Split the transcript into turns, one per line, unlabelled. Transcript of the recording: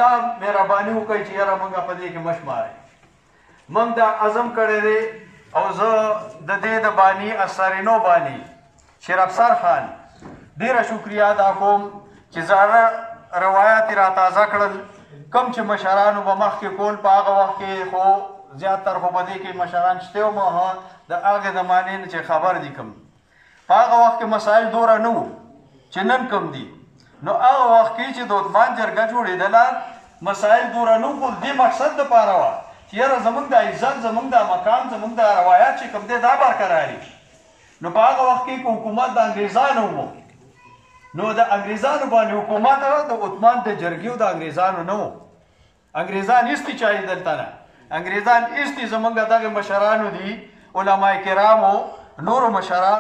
دا مهرباني وکړئ چې یاره موږ په دې کې مه شمارئ. موږ دا عزم کړی دی او زه د دې د باني اسرینو باني شیر افسر خان ډېره شکریه ادا کوم چې زاړه روایات را تازه کړل. کم چې مشرانو به مخکې کول په هغه وخت کې خو زیاتر خو په دې کې مشران شته وو د هغې زمانې نه چې خبر دي کوم په هغه وخت کې مسایل دوره نه وو چې نن کم دي. نو هغه وخت کې چې د اتمان جرګه جوړېدله مسایل دوره نه وو. دې مقصد دپاره وه چې یاره زموږ د عزت زموږ د مقام زموږ د روایات چې کوم دی دا برقراري. نو په هغه وخت کې حکومت د انګریزانو وو. نو د انګریزانو باندې حکومت د اتمان د جرګې د انګریزانو نه وو. انګریزان ایستي چایي دلته نه انګریزان ایستي زموږ دغه مشرانو دي علما کرامو نورو مشرانو